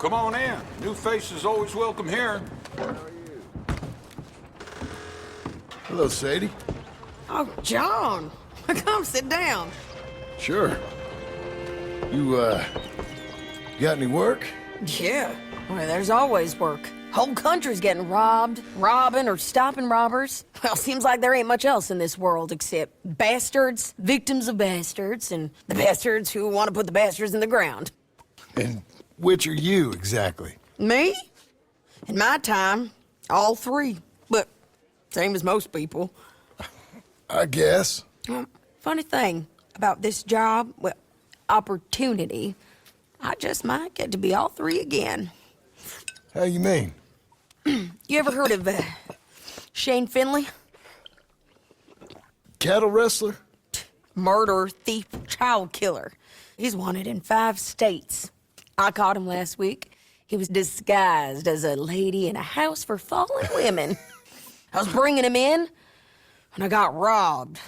Come on in. New faces always welcome here. Hello, Sadie. Oh, John. Come sit down. Sure. You got any work? Yeah. Well, there's always work. Whole country's getting robbed, robbing, or stopping robbers. Well, seems like there ain't much else in this world except bastards, victims of bastards, and the bastards who want to put the bastards in the ground. And which are you, exactly? Me? In my time, all three. But same as most people. I guess. Funny thing about this job, well, opportunity, I just might get to be all three again. How you mean? You ever heard of Shane Finley? Cattle wrestler? Murderer, thief, child killer. He's wanted in 5 states. I caught him last week. He was disguised as a lady in a house for fallen women. I was bringing him in, and I got robbed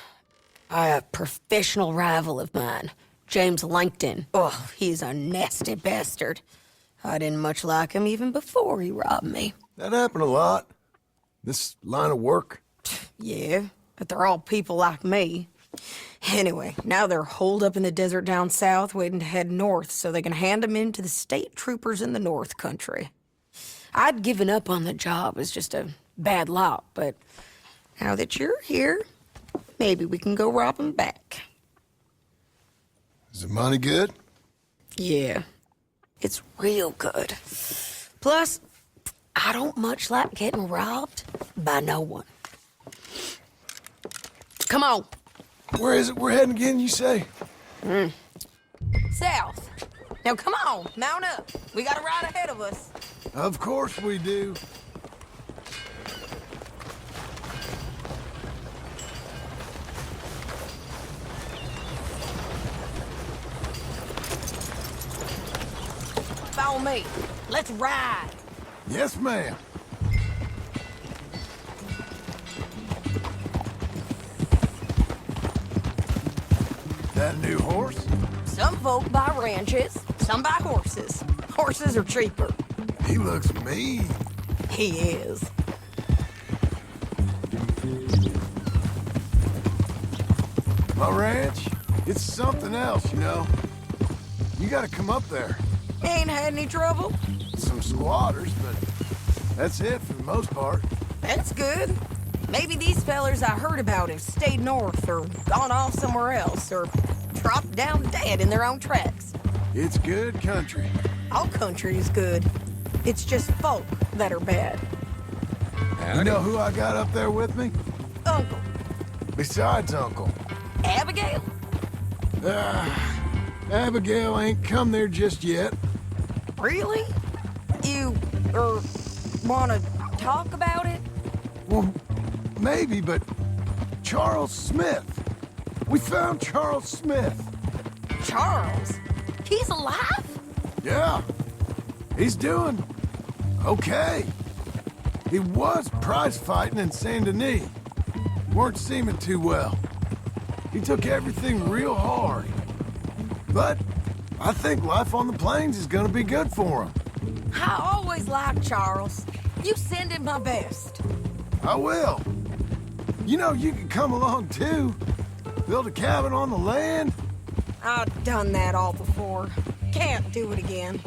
by a professional rival of mine, James Langton. Oh, he's a nasty bastard. I didn't much like him even before he robbed me. That happened a lot. This line of work. Yeah, but they're all people like me. Anyway, now they're holed up in the desert down south, waiting to head north so they can hand them in to the state troopers in the north country. I'd given up on the job as just a bad lot, but now that you're here, maybe we can go rob them back. Is the money good? Yeah, it's real good. Plus, I don't much like getting robbed by no one. Come on. Where is it we're heading again, you say? South. Now come on, mount up. We got a ride ahead of us. Of course we do. Follow me. Let's ride. Yes, ma'am. That a new horse? Some folk buy ranches, some buy horses. Horses are cheaper. He looks mean. He is. My ranch, it's something else, you know. You gotta come up there. Ain't had any trouble? Some squatters, but that's it for the most part. That's good. Maybe these fellers I heard about have stayed north or gone off somewhere else or dropped down dead in their own tracks. It's good country. All country is good. It's just folk that are bad. You know who I got up there with me? Uncle. Besides Uncle. Abigail? Abigail ain't come there just yet. Really? You, wanna talk about it? Well, maybe, but Charles Smith. We found Charles Smith. Charles? He's alive? Yeah. He's doing okay. He was prize fighting in Saint Denis. Weren't seeming too well. He took everything real hard. But I think life on the plains is gonna be good for him. I always liked Charles. You send him my best. I will. You know, you can come along too. Build a cabin on the land. I've done that all before. Can't do it again.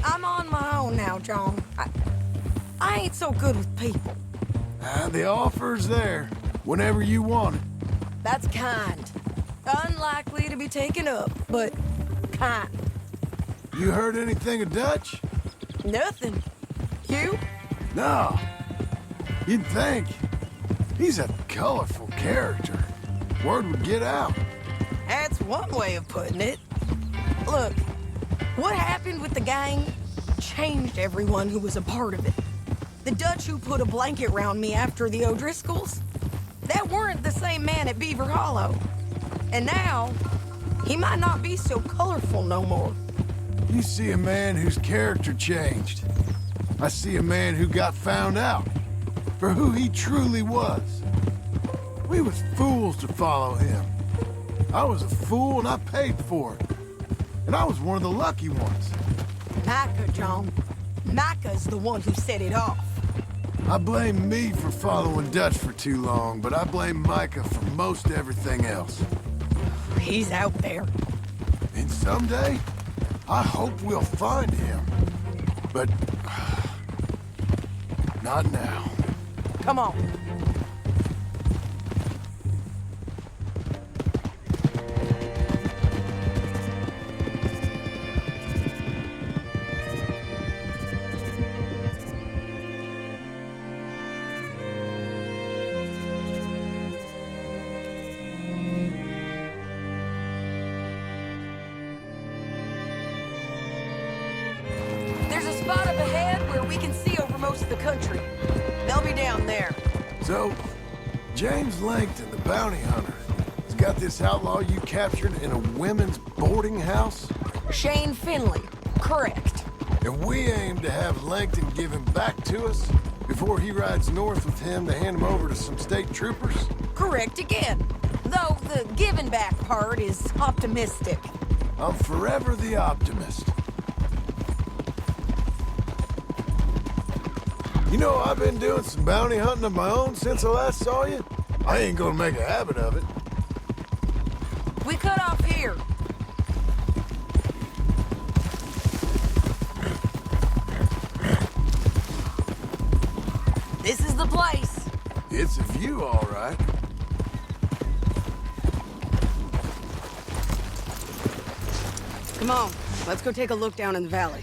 I'm on my own now, John. I ain't so good with people. The offer's there, whenever you want it. That's kind. Unlikely to be taken up, but kind. You heard anything of Dutch? Nothing. You? No. You'd think. He's a colorful character. Word would get out. That's one way of putting it. Look, what happened with the gang changed everyone who was a part of it. The Dutch who put a blanket round me after the O'Driscolls, that weren't the same man at Beaver Hollow. And now, he might not be so colorful no more. You see a man whose character changed. I see a man who got found out for who he truly was. We was fools to follow him. I was a fool and I paid for it. And I was one of the lucky ones. Micah, John. Micah's the one who set it off. I blame me for following Dutch for too long, but I blame Micah for most everything else. He's out there. And someday, I hope we'll find him. But... not now. Come on. There's a spot up ahead where we can see over most of the country. They'll be down there. So, James Langton, the bounty hunter, has got this outlaw you captured in a women's boarding house? Shane Finley. Correct. And we aim to have Langton give him back to us before he rides north with him to hand him over to some state troopers? Correct again. Though the giving back part is optimistic. I'm forever the optimist. You know, I've been doing some bounty hunting of my own since I last saw you. I ain't gonna make a habit of it. We cut off here. This is the place. It's a view, all right. Come on, let's go take a look down in the valley.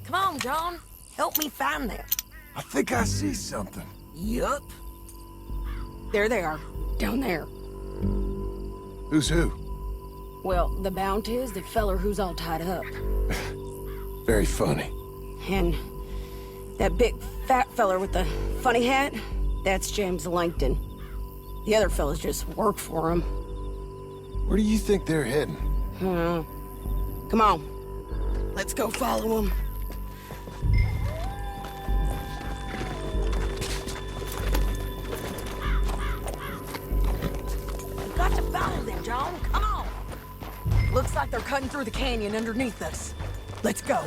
Come on, John. Help me find them. I think I see something. Yup. There they are, down there. Who's who? Well, the bounty is the feller who's all tied up. Very funny. And that big fat feller with the funny hat, that's James Langton. The other fellas just work for him. Where do you think they're heading? Come on, let's go follow them. We've got to follow them, John. Come on. Looks like they're cutting through the canyon underneath us. Let's go.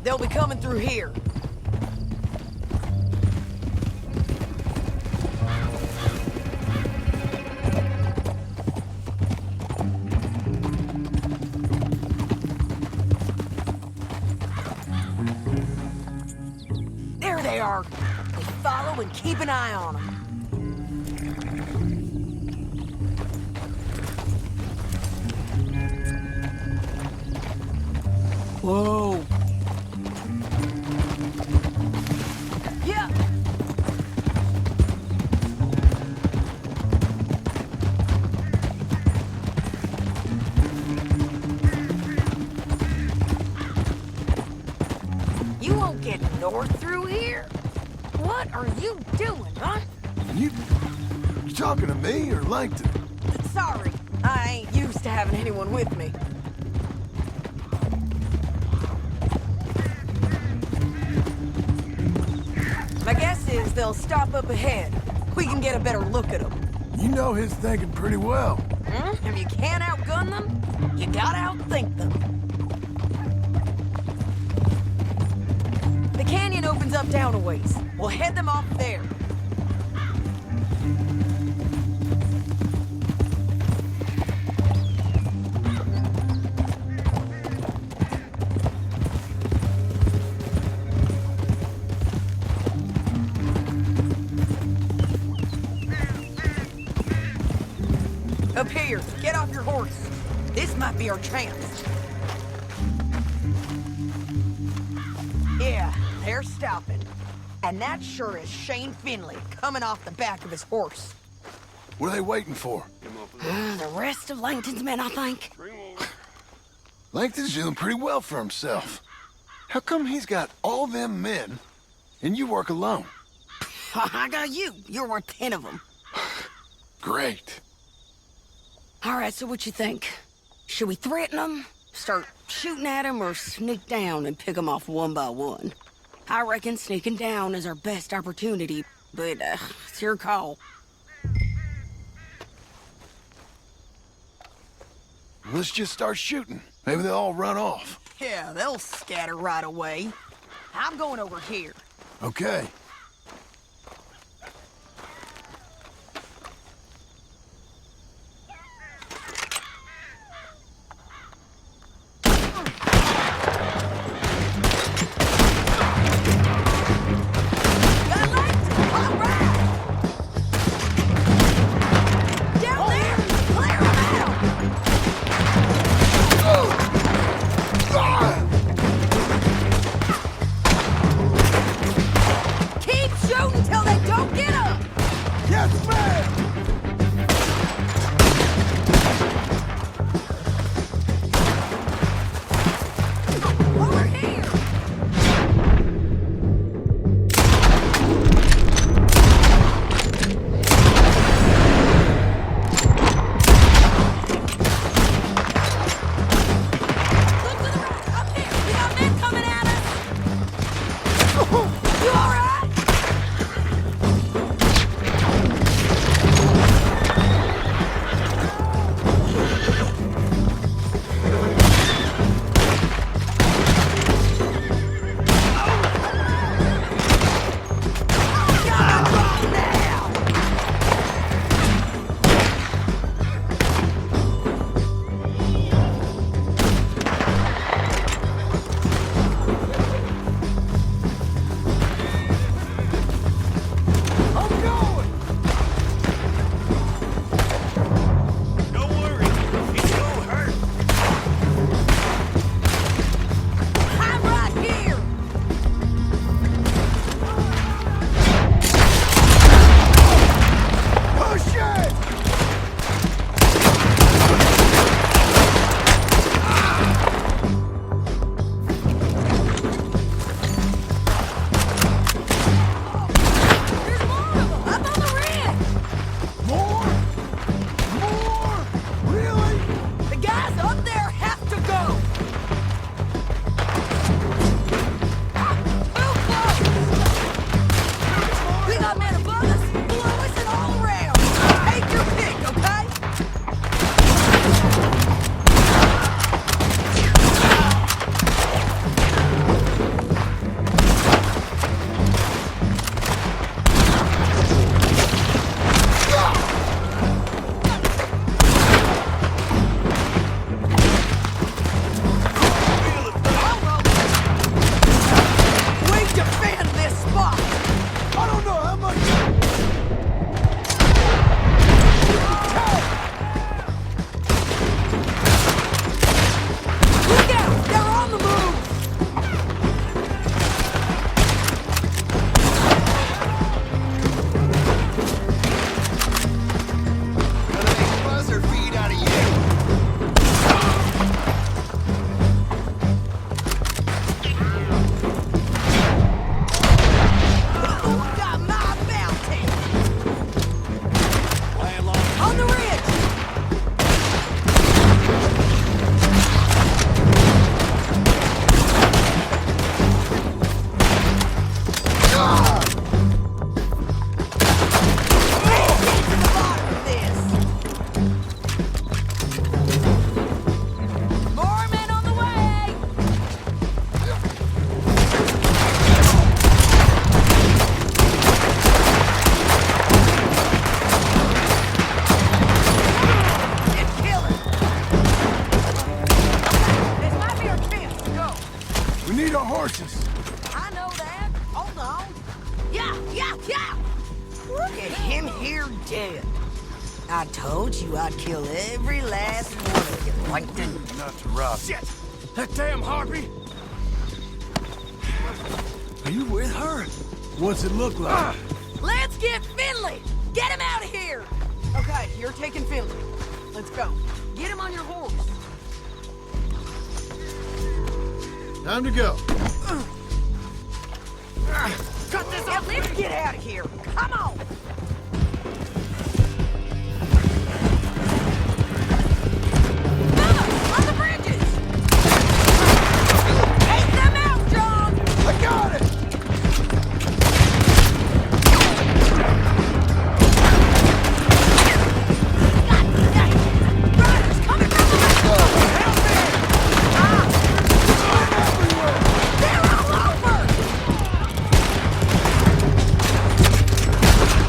They'll be coming through here. There they are. We follow and keep an eye on them. Whoa. Yeah. You won't get north through here? What are you doing, huh? You talking to me or Langton? Sorry, I ain't used to having anyone with me. My guess is they'll stop up ahead. We can get a better look at them. You know his thinking pretty well. If you can't outgun them, you gotta outthink them. The canyon opens up down a ways. We'll head them off there. Up here, get off your horse. This might be our chance. Yeah, they're stopping. And that sure is Shane Finley coming off the back of his horse. What are they waiting for? The rest of Langton's men, I think. Langton's doing pretty well for himself. How come he's got all them men, and you work alone? I got you. You're worth 10 of them. Great. All right, so what you think? Should we threaten them, start shooting at them, or sneak down and pick them off one by one? I reckon sneaking down is our best opportunity, but it's your call. Let's just start shooting. Maybe they'll all run off. Yeah, they'll scatter right away. I'm going over here. Okay. I told you I'd kill every last one of you, Plankton. Not to rob. Shit! That damn harpy! Are you with her? What's it look like? Let's get Finley! Get him out of here! Okay, you're taking Finley. Let's go. Get him on your horse. Time to go. Cut this Now off! let's get out of here. Come on. On the bridges. Take them out, John. I got it! Riders coming from the left. They're all over.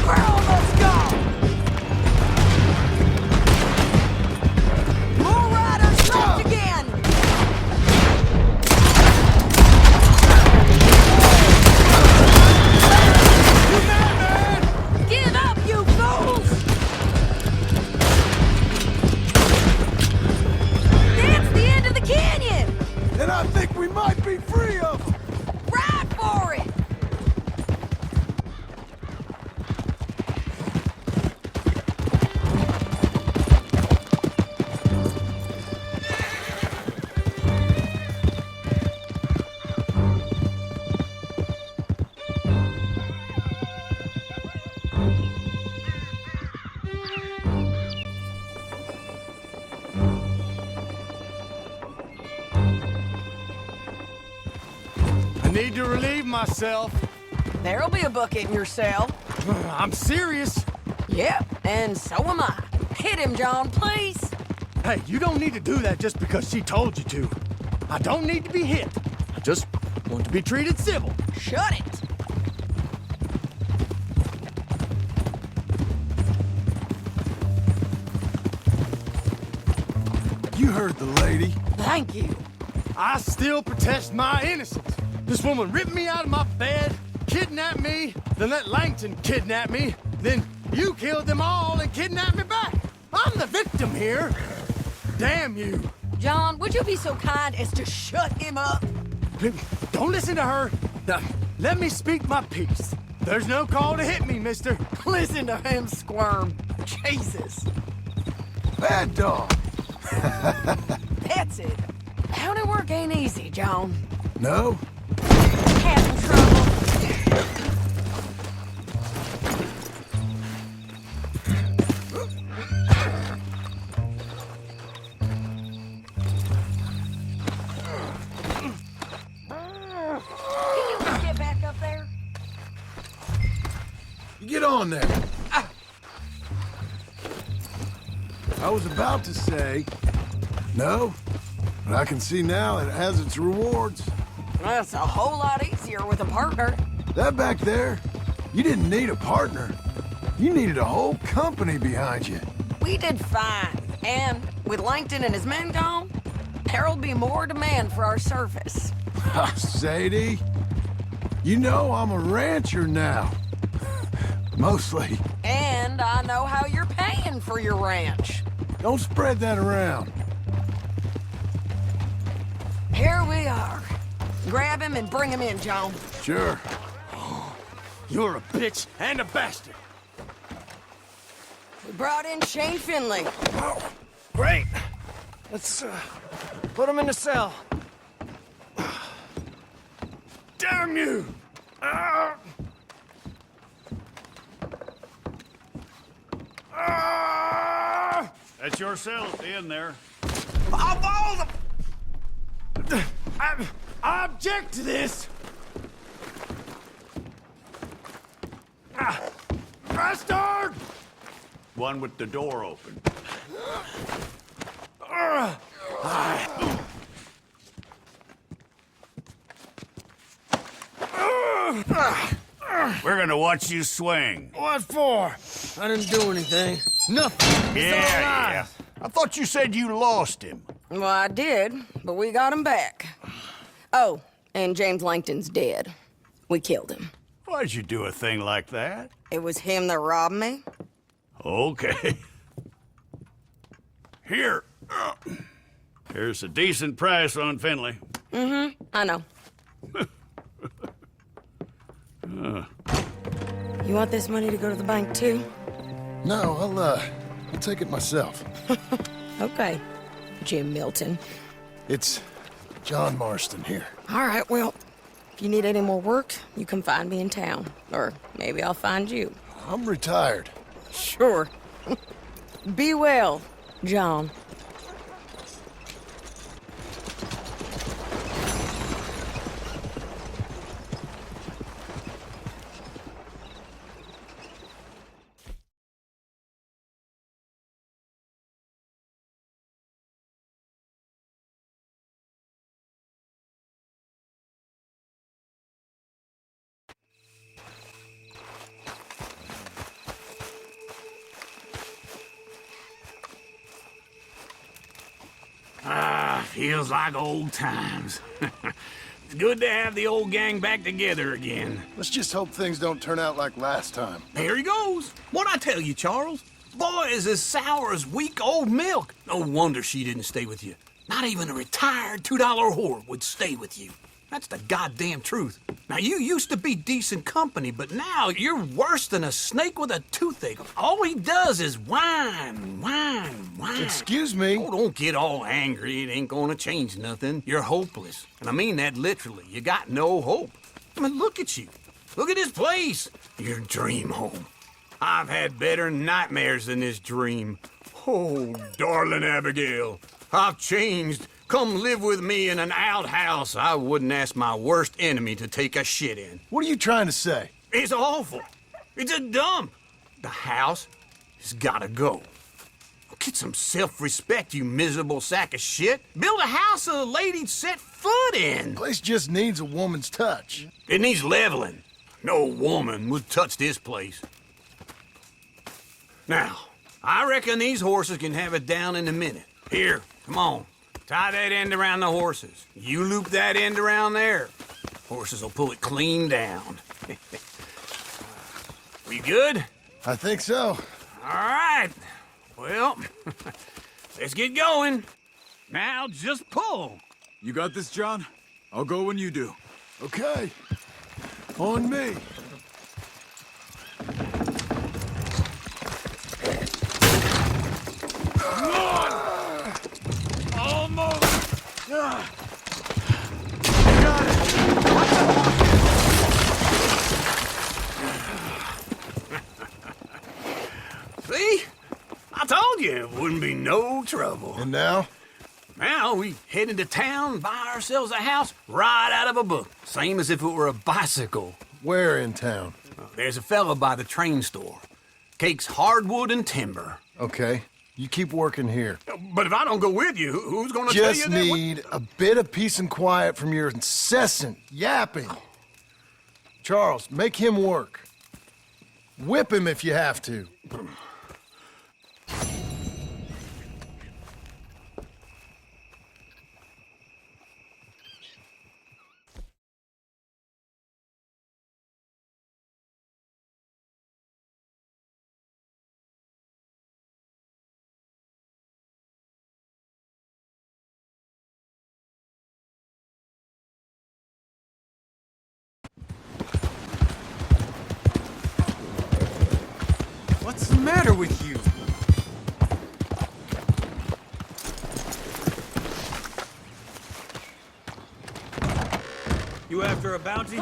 We're almost gone. More riders left again. Give up, you fools! That's the end of the canyon! And I think we might be free of them. Ride for it! I need to relieve myself. There'll be a bucket in your cell. I'm serious. Yep, and so am I. Hit him, John, please. Hey, you don't need to do that just because she told you to. I don't need to be hit. I just want to be treated civil. Shut it. You heard the lady. Thank you. I still protest my innocence. This woman ripped me out of my bed, kidnapped me, then let Langton kidnap me, then you killed them all and kidnapped me back. I'm the victim here. Damn you. John, would you be so kind as to shut him up? Don't listen to her. Now, let me speak my piece. There's no call to hit me, mister. Listen to him squirm. Jesus. Bad dog. That's it. County work ain't easy, John. No? Having trouble. Can you get back up there? You get on there. I was about to say, no, but I can see now it has its rewards. That's a whole lot easier with a partner. That back there, you didn't need a partner. You needed a whole company behind you. We did fine. And with Langton and his men gone, there'll be more demand for our service. Sadie, you know I'm a rancher now. Mostly. And I know how you're paying for your ranch. Don't spread that around. Here we are. Grab him and bring him in, John. Sure. You're a bitch and a bastard. We brought in Shane Finley. Oh, great. Let's put him in the cell. Damn you! Ah! Ah! That's your cell at the end there. Of all the... I object to this! Ah! Bastard! One with the door open. We're gonna watch you swing. What for? I didn't do anything. Nothing. Yeah. I thought you said you lost him. Well, I did, but we got him back. Oh, and James Langton's dead. We killed him. Why'd you do a thing like that? It was him that robbed me. Okay. Here. Here's a decent price on Finley. I know. You want this money to go to the bank, too? No, I'll take it myself. Okay, Jim Milton. It's John Marston here. All right, well, if you need any more work, you can find me in town. Or maybe I'll find you. I'm retired. Sure. Be well, John. Feels like old times. It's good to have the old gang back together again. Let's just hope things don't turn out like last time. Here he goes. What'd I tell you, Charles? Boy is as sour as weak old milk. No wonder she didn't stay with you. Not even a retired $2 whore would stay with you. That's the goddamn truth. Now, you used to be decent company, but now you're worse than a snake with a toothache. All he does is whine, whine, whine. Excuse me? Oh, don't get all angry. It ain't gonna change nothing. You're hopeless. And I mean that literally. You got no hope. I mean, look at you. Look at this place. Your dream home. I've had better nightmares than this dream. Oh, darling Abigail, I've changed. Come live with me in an outhouse I wouldn't ask my worst enemy to take a shit in. What are you trying to say? It's awful. It's a dump. The house has gotta go. Get some self-respect, you miserable sack of shit. Build a house a lady'd set foot in. Place just needs a woman's touch. It needs leveling. No woman would touch this place. Now, I reckon these horses can have it down in a minute. Here, come on. Tie that end around the horses. You loop that end around there. Horses will pull it clean down. We good? I think so. All right. Well, let's get going. Now just pull. You got this, John? I'll go when you do. Okay. On me. See? I told you it wouldn't be no trouble. And now? Now we head into town, buy ourselves a house right out of a book. Same as if it were a bicycle. Where in town? There's a fella by the train store. Cakes hardwood and timber. Okay. You keep working here. But if I don't go with you, who's gonna tell you Just that? need a bit of peace and quiet from your incessant yapping. Charles, make him work. Whip him if you have to. What's the matter with you? You after a bounty?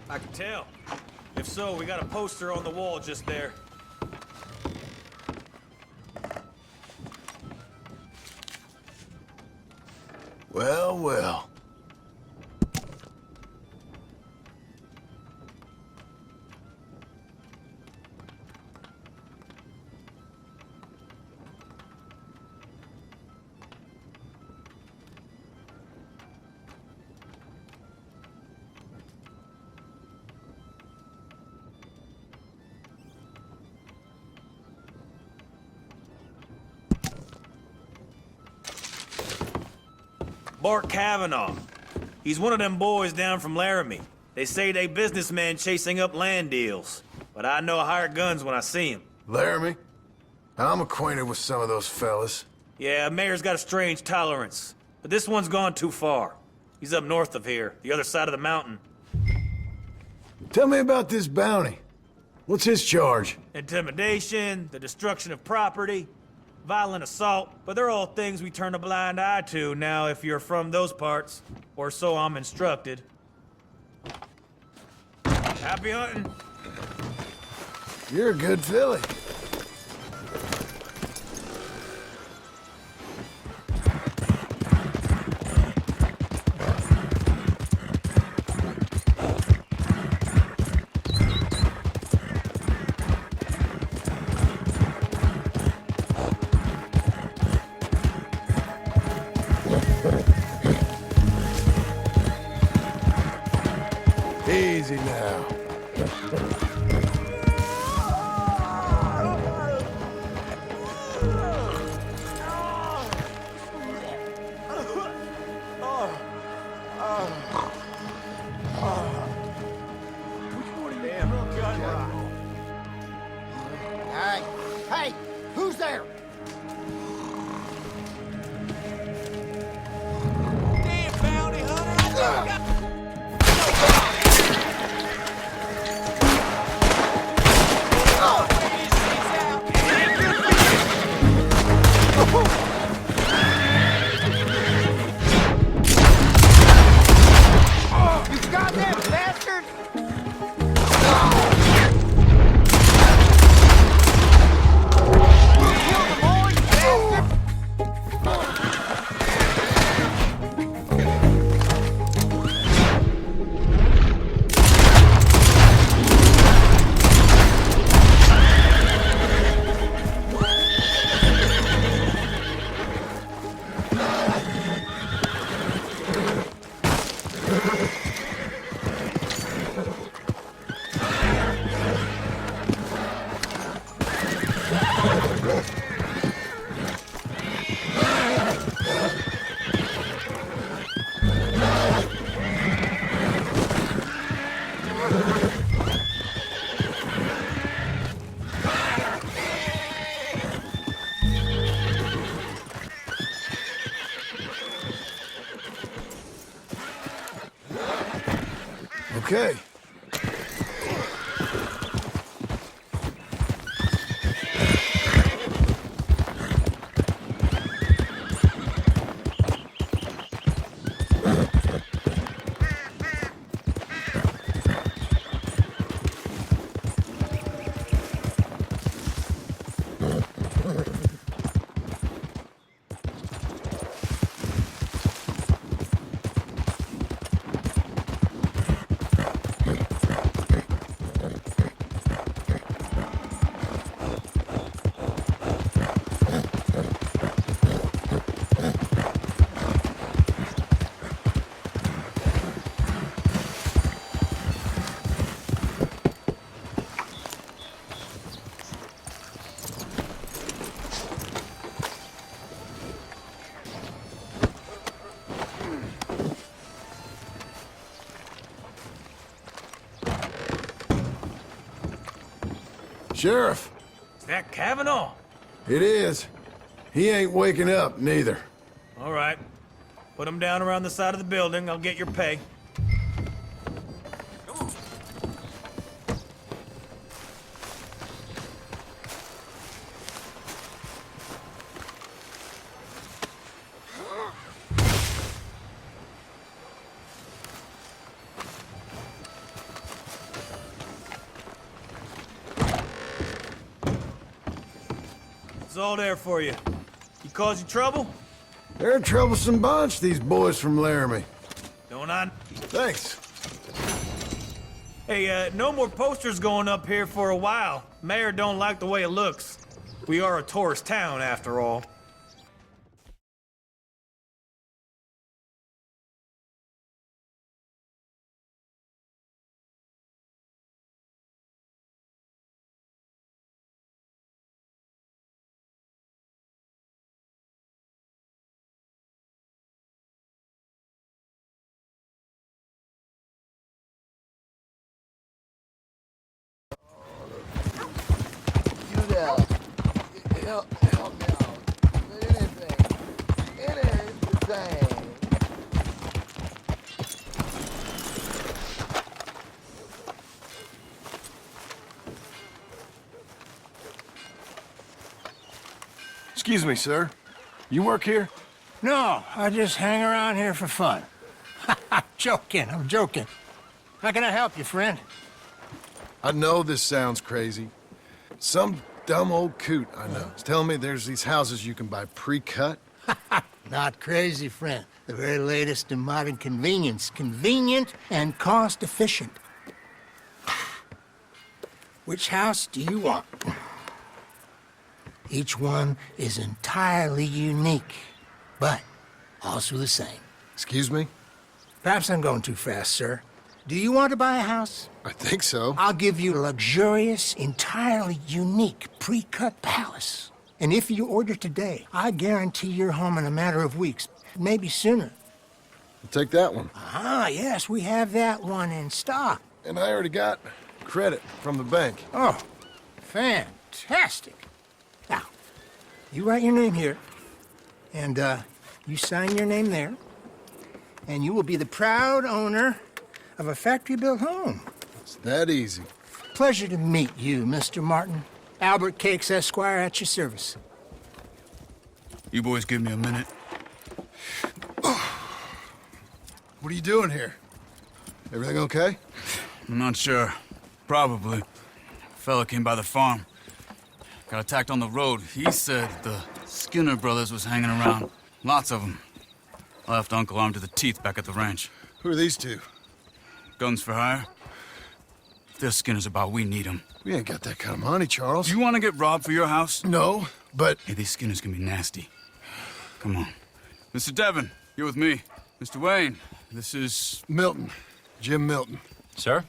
I can tell. If so, we got a poster on the wall just there. Well, well. Bart Kavanaugh. He's one of them boys down from Laramie. They say they businessmen chasing up land deals. But I know higher guns when I see 'em. Laramie? I'm acquainted with some of those fellas. Yeah, Mayor's got a strange tolerance. But this one's gone too far. He's up north of here, the other side of the mountain. Tell me about this bounty. What's his charge? Intimidation, the destruction of property. violent assault, but they're all things we turn a blind eye to now if you're from those parts. Or so I'm instructed. Happy hunting. You're a good filly. Easy now. Hey, hey, who's there? Damn bounty hunter! You goddamn bastard! You killed them all, you bastard! Okay. Sheriff, Is that Kavanaugh? it is. He ain't waking up, neither. All right. Put him down around the side of the building. I'll get your pay. It's all there for you. He caused you trouble? They're a troublesome bunch, these boys from Laramie. Don't I? Thanks. Hey, no more posters going up here for a while. Mayor don't like the way it looks. We are a tourist town, after all. You there. Help me out. Excuse me, sir. You work here? No, I just hang around here for fun. I'm joking. How can I help you, friend? I know this sounds crazy. Some dumb old coot I know is telling me there's these houses you can buy pre-cut. Not crazy, friend. The very latest in modern convenience. Convenient and cost-efficient. Which house do you want? Each one is entirely unique, but also the same. Excuse me? Perhaps I'm going too fast, sir. Do you want to buy a house? I think so. I'll give you a luxurious, entirely unique pre-cut palace. And if you order today, I guarantee you're home in a matter of weeks, maybe sooner. I'll take that one. Ah, yes, we have that one in stock. And I already got credit from the bank. Oh, fantastic. Now, you write your name here, and you sign your name there, and you will be the proud owner of a factory-built home. It's that easy. Pleasure to meet you, Mr. Martin. Albert Cakes, Esquire, at your service. You boys give me a minute. What are you doing here? Everything okay? I'm not sure. Probably. Fella came by the farm. Got attacked on the road. He said the Skinner brothers was hanging around. Lots of them. I left Uncle armed to the teeth back at the ranch. Who are these two? Guns for hire? If they're Skinner's about, we need them. We ain't got that kind of money, Charles. Do you want to get robbed for your house? No, but... Hey, these Skinners can be nasty. Come on. Mr. Devon, you're with me. Mr. Wayne, this is... Milton. Jim Milton. Sir,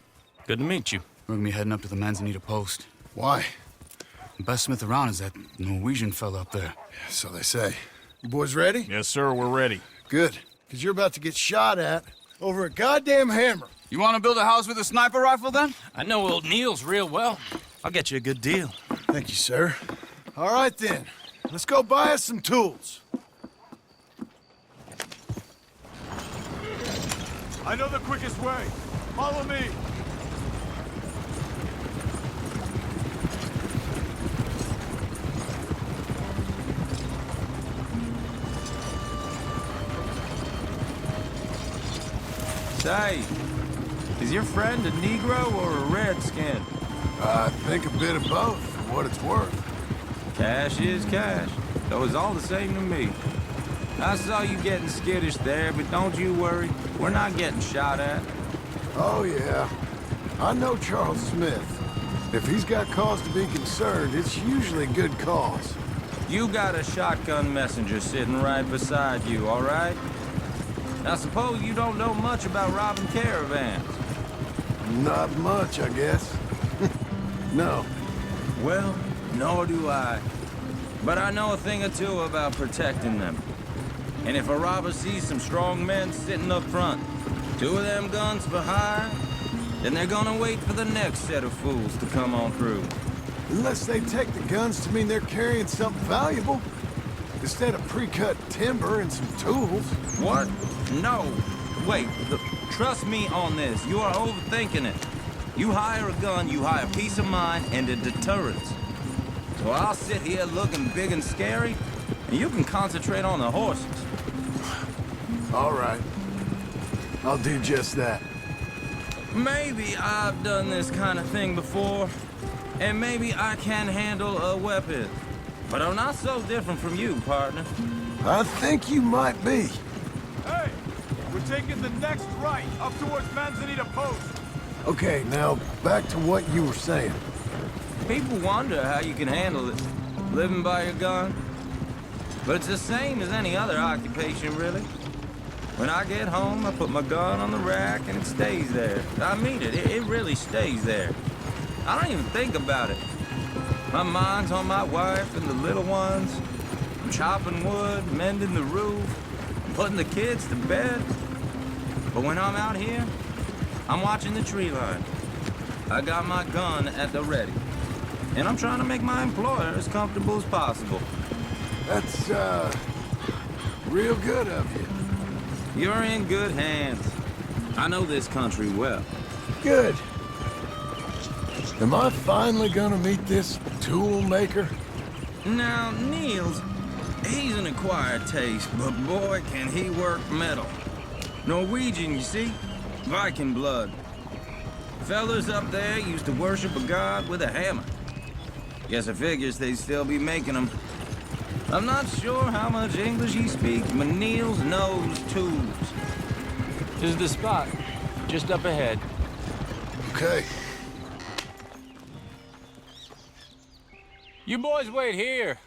good to meet you. We're gonna be heading up to the Manzanita post. Why? The best smith around is that Norwegian fella up there. So they say. You boys ready? Yes, sir, we're ready. Good. Because you're about to get shot at over a goddamn hammer. You want to build a house with a sniper rifle, then? I know old Neil's real well. I'll get you a good deal. Thank you, sir. All right, then. Let's go buy us some tools. I know the quickest way. Follow me. Say, is your friend a Negro or a Redskin? I think a bit of both, for what it's worth. Cash is cash, though it's all the same to me. I saw you getting skittish there, but don't you worry. We're not getting shot at. Oh, yeah. I know Charles Smith. If he's got cause to be concerned, it's usually a good cause. You got a shotgun messenger sitting right beside you, all right? Now suppose you don't know much about robbing caravans. Not much, I guess. No. Well, nor do I. But I know a thing or two about protecting them. And if a robber sees some strong men sitting up front, 2 of them guns for hire, then they're gonna wait for the next set of fools to come on through. Unless they take the guns to mean they're carrying something valuable. Instead of pre-cut timber and some tools. What? No. Wait, trust me on this. You are overthinking it. You hire a gun, you hire peace of mind and a deterrence. So I'll sit here looking big and scary, and you can concentrate on the horses. All right. I'll do just that. Maybe I've done this kind of thing before, and maybe I can handle a weapon. But I'm not so different from you, partner. I think you might be. Hey, we're taking the next right up towards Manzanita Post. Okay, now back to what you were saying. People wonder how you can handle it, living by your gun. But it's the same as any other occupation, really. When I get home, I put my gun on the rack and it stays there. I mean it, it really stays there. I don't even think about it. My mind's on my wife and the little ones. I'm chopping wood, mending the roof, putting the kids to bed. But when I'm out here, I'm watching the tree line. I got my gun at the ready. And I'm trying to make my employer as comfortable as possible. That's, real good of you. You're in good hands. I know this country well. Good. Am I finally gonna meet this tool maker? Now, Niels, He's an acquired taste, but boy, can he work metal. Norwegian, you see? Viking blood. Fellas up there used to worship a god with a hammer. Guess I figures they'd still be making them. I'm not sure how much English he speaks, but Niels knows tools. This is the spot, just up ahead. Okay. You boys wait here.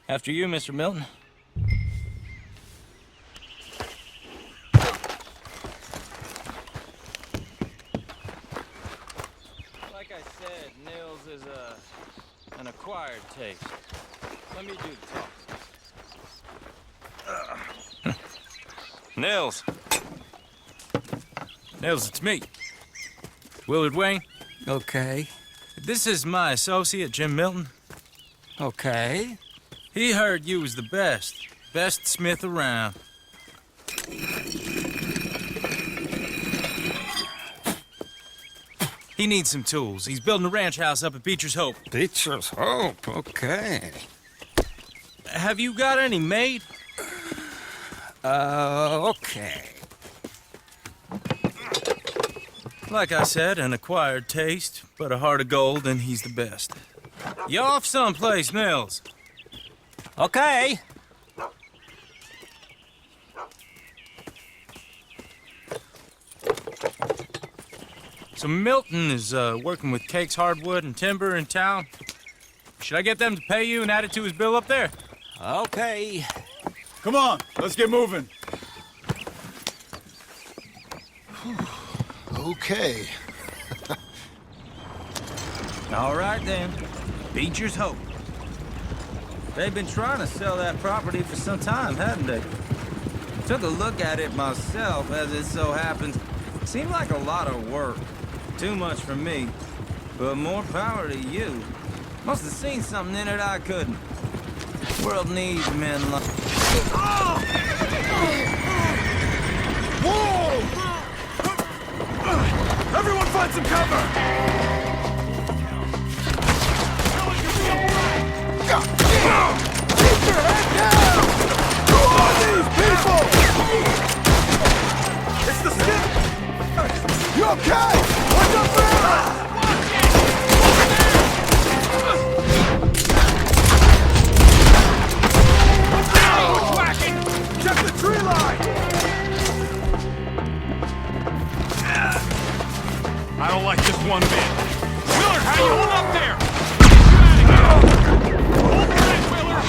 After you, Mr. Milton. Like I said, Nils is an acquired taste. Let me do the talking. Nils. Nils, it's me. Willard Wayne. Okay. This is my associate, Jim Milton. Okay. He heard you was the best smith around. He needs some tools. He's building a ranch house up at Beecher's Hope. Beecher's Hope, okay. Have you got any made? Okay. Like I said, an acquired taste, but a heart of gold, and he's the best. You off someplace, Nils? Okay. So Milton is working with Cake's Hardwood and Timber in town. Should I get them to pay you and add it to his bill up there? Okay. Come on, let's get moving. Okay. All right, then. Beecher's Hope. They've been trying to sell that property for some time, hadn't they? Took a look at it myself, as it so happens. Seemed like a lot of work. Too much for me. But more power to you. Must have seen something in it I couldn't. The world needs men like... Whoa! Everyone find some cover! Keep your head down! Who are these people? It's the skip! You okay? What's up there? Check the tree line! I don't like this one bit. Willard, how you hold up there? Get out of here! Hold tight, Willard!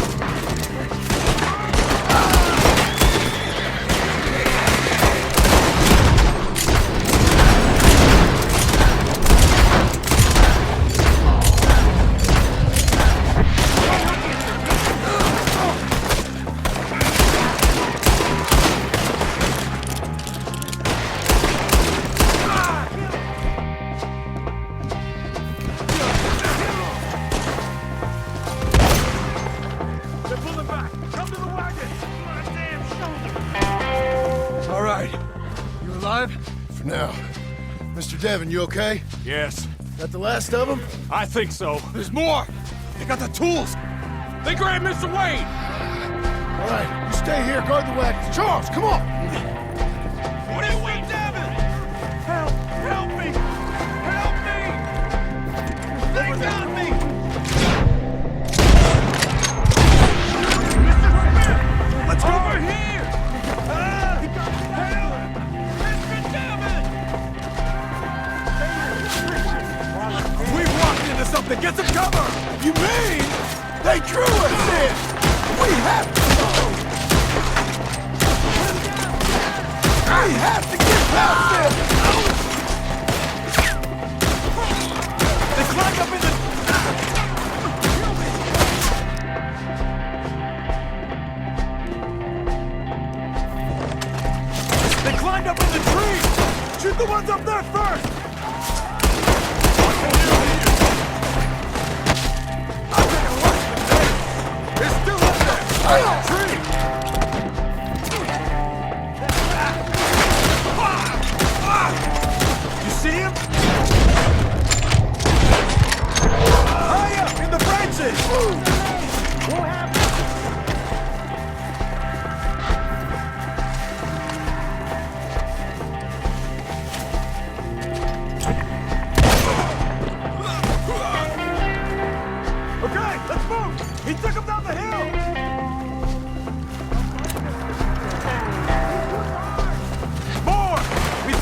For now. Mr. Devon, you okay? Yes, That the last of them? I think so. There's more! They got the tools! They grabbed Mr. Wade! All right, you stay here, guard the wagons. Charles, come on! What are you waiting, Devon? Help! Help me! Help me! They got me! Mr. Smith! Let's go over here! Help! Mr. Devon! We've walked into something! Get some cover! You mean they drew us in? We have to go! We have to get past them! They climbed up in the... They climbed up in the tree! Shoot the ones up there first! I'll take a look at them. They're still up there! Right on the tree! You see him? High up in the branches! What happened?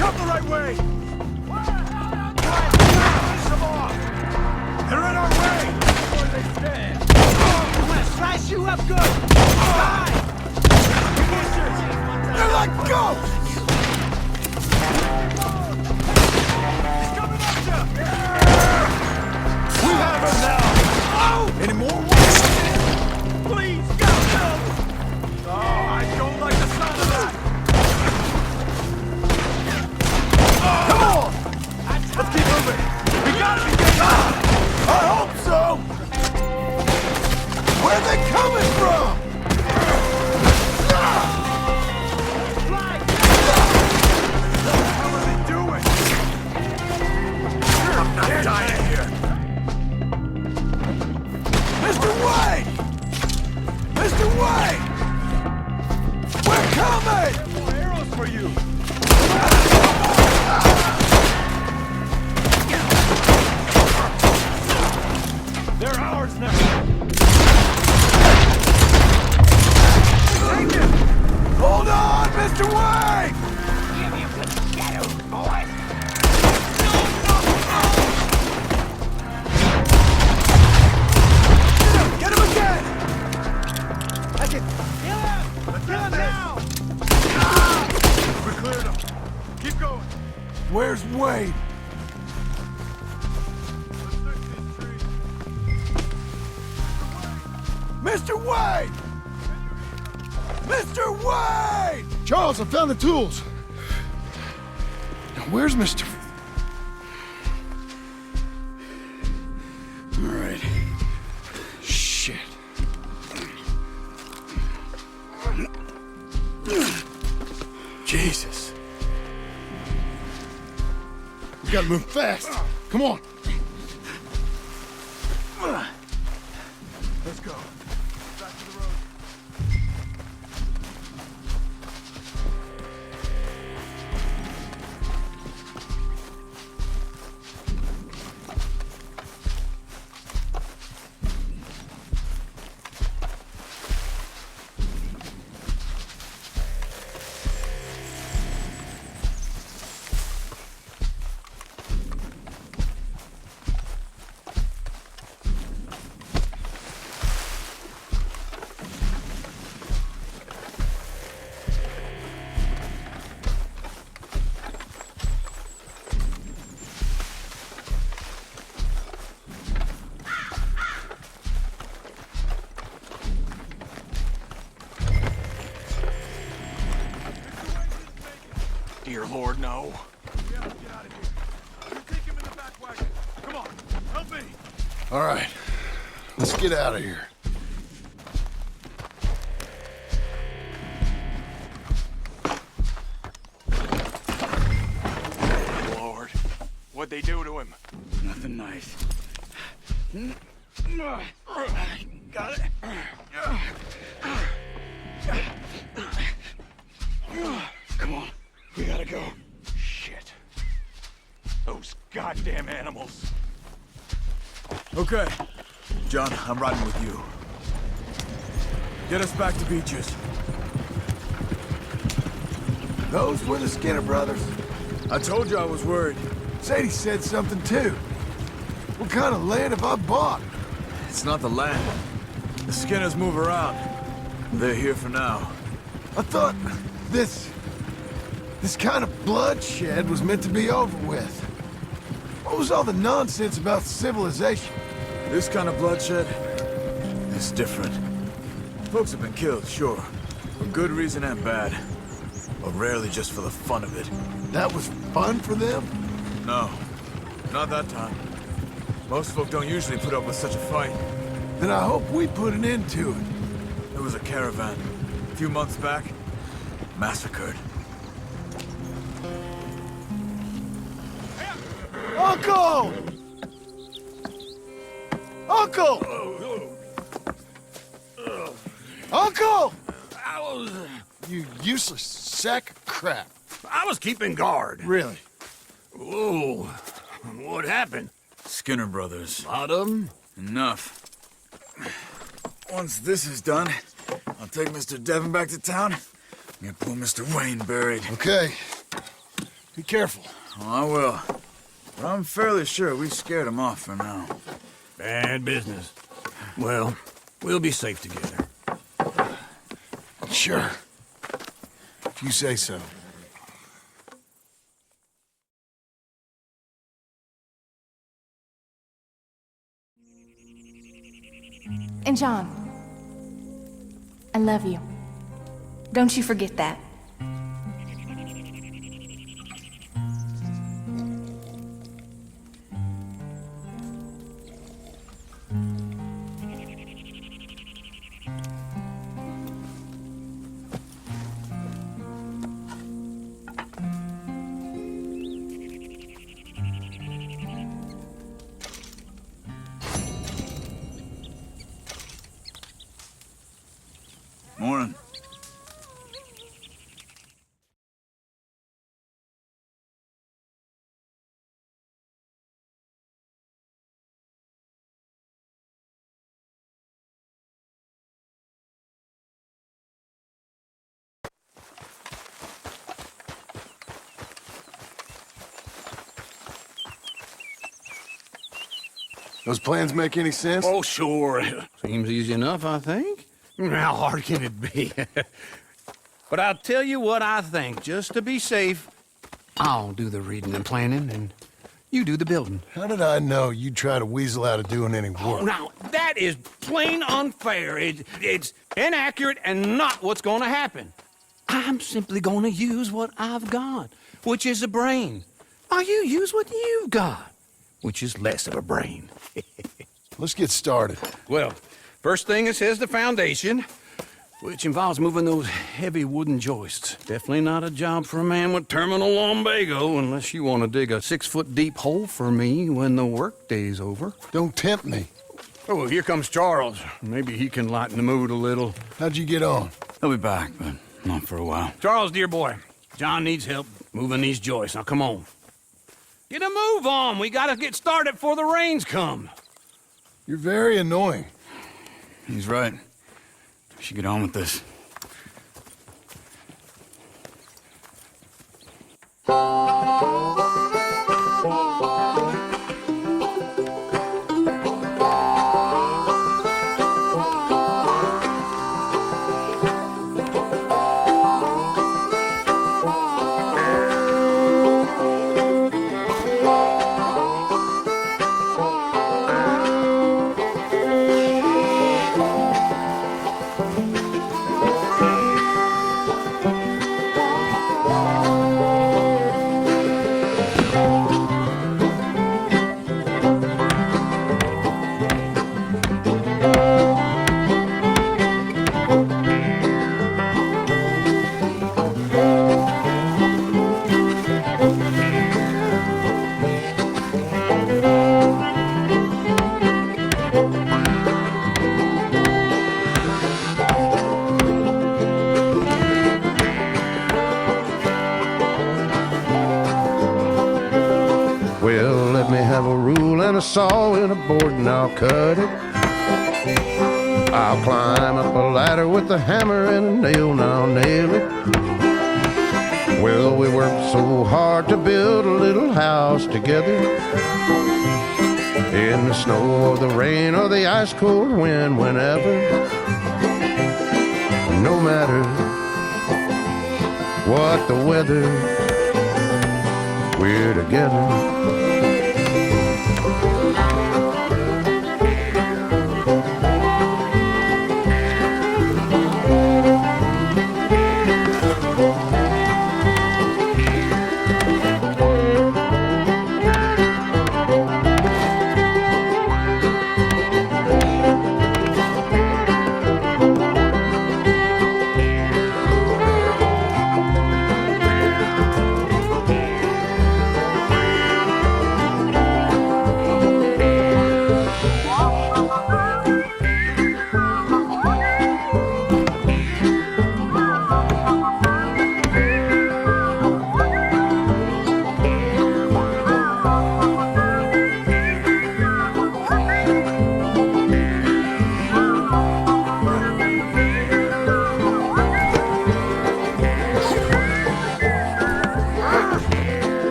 come the right way! They're in our way! I'm gonna slice you up good! Die! They're like ghosts! He's coming at you! We have him now! Oh! Any more? Please, God, no! Oh, I don't like the sound of that! Come on! Let's keep moving! We gotta be getting out! I hope so! Where are they coming from? What the hell are they doing? I'm not dying here! Mr. Wade! Mr. Wade! We're coming! More arrows for you! They're ours now! Take it! Hold on, Mr. Wade! Give him the shadows, boy! Get him again! Kill him! Kill him now! We cleared him. Keep going. Where's Wade? Mr. Wade! Mr. Wade! Charles, I found the tools. Now, where's Mr. All right. Shit. Jesus. We gotta move fast. Come on. Let's go. Back to the road. Dear Lord, no. We have to get out of here. You take him in the back wagon. Come on, help me. All right, let's get out of here. Lord, what'd they do to him? Nothing nice. Got it. Come on. We gotta go. Shit. Those goddamn animals. Okay. John, I'm riding with you. Get us back to Beaches. Those were the Skinner brothers? I told you I was worried. Sadie said something too. What kind of land have I bought? It's not the land. The Skinners move around. They're here for now. I thought this kind of bloodshed was meant to be over with. What was all the nonsense about civilization? This kind of bloodshed is different. Folks have been killed, sure. For good reason and bad. But rarely just for the fun of it. That was fun for them? No. Not that time. Most folk don't usually put up with such a fight. Then I hope we put an end to it. There was a caravan. A few months back. Massacred. Uncle! Uncle! Uncle! You useless sack of crap. I was keeping guard. Really? Whoa. What happened? Skinner brothers. Lot of them? Enough. Once this is done, I'll take Mr. Devon back to town and get poor Mr. Wayne buried. Okay. Be careful. Oh, I will. But I'm fairly sure we scared him off for now. Bad business. Well, we'll be safe together. Sure. If you say so. And John, I love you. Don't you forget that. Morning. Those plans make any sense? Oh, sure. Seems easy enough, I think. How hard can it be? But I'll tell you what I think. Just to be safe, I'll do the reading and planning, and you do the building. How did I know you'd try to weasel out of doing any Oh, work? now, that is plain unfair. It's inaccurate and not what's going to happen. I'm simply going to use what I've got, which is a brain. While you use what you've got, which is less of a brain. Let's get started. Well, first thing it says the foundation, which involves moving those heavy wooden joists. Definitely not a job for a man with terminal lumbago, unless you want to dig a 6-foot deep hole for me when the workday's over. Don't tempt me. Oh, here comes Charles. Maybe he can lighten the mood a little. How'd you get on? He'll be back, but not for a while. Charles, dear boy, John needs help moving these joists. Now, come on. Get a move on. We gotta get started before the rains come. You're very annoying. He's right. We should get on with this. Well, let me have a rule and a saw and a board and I'll cut it. I'll climb up a ladder with a hammer and a nail and I'll nail it. Well, we worked so hard to build a little house together. In the snow or the rain or the ice cold wind, whenever. No matter what the weather, we're together.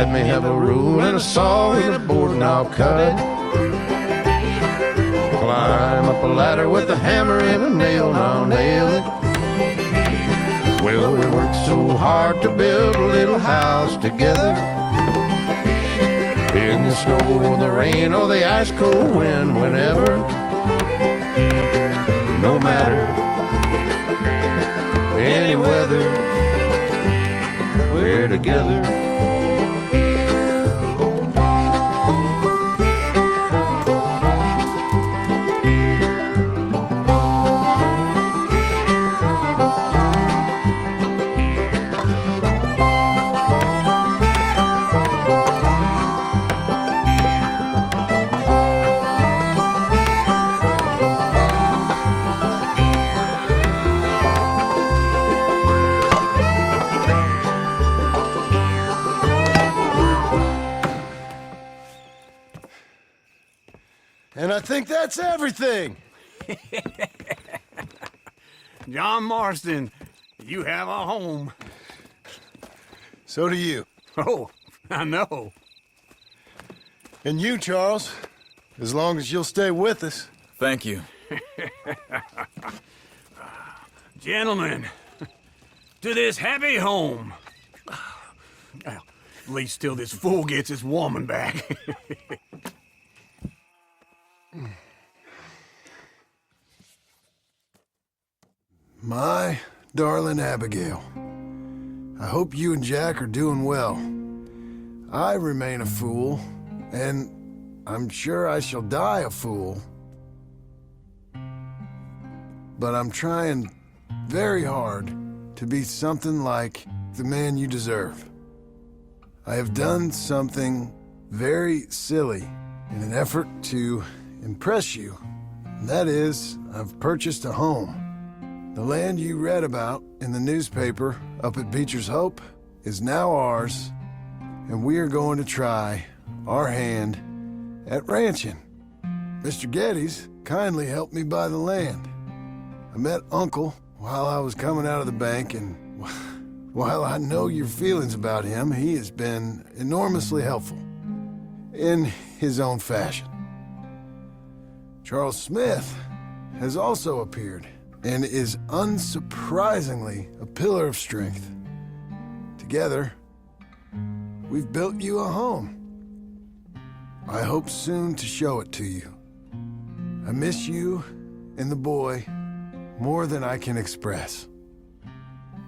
Let me have a rule and a saw and a board and I'll cut it. Climb up a ladder with a hammer and a nail and I'll nail it. Well, we worked so hard to build a little house together. In the snow, the rain, or the ice cold wind, whenever. No matter any weather, we're together. And I think that's everything. John Marston, you have a home. So do you. Oh, I know. And you, Charles, as long as you'll stay with us. Thank you. Gentlemen, to this happy home. Well, at least till this fool gets his woman back. My darling Abigail, I hope you and Jack are doing well. I remain a fool, and I'm sure I shall die a fool. But I'm trying very hard to be something like the man you deserve. I have done something very silly in an effort to impress you. And that is, I've purchased a home. The land you read about in the newspaper up at Beecher's Hope is now ours, and we are going to try our hand at ranching. Mr. Geddes kindly helped me buy the land. I met Uncle while I was coming out of the bank, and while I know your feelings about him, he has been enormously helpful in his own fashion. Charles Smith has also appeared and is unsurprisingly a pillar of strength. Together, we've built you a home. I hope soon to show it to you. I miss you and the boy more than I can express.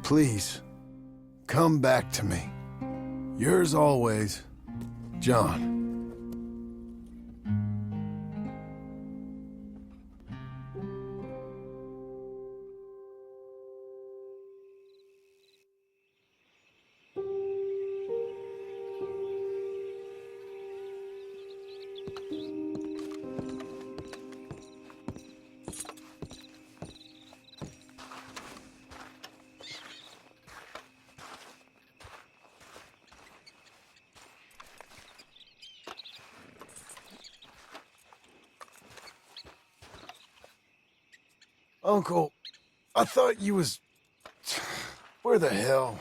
Please, come back to me. Yours always, John. Uncle, I thought you was... Where the hell?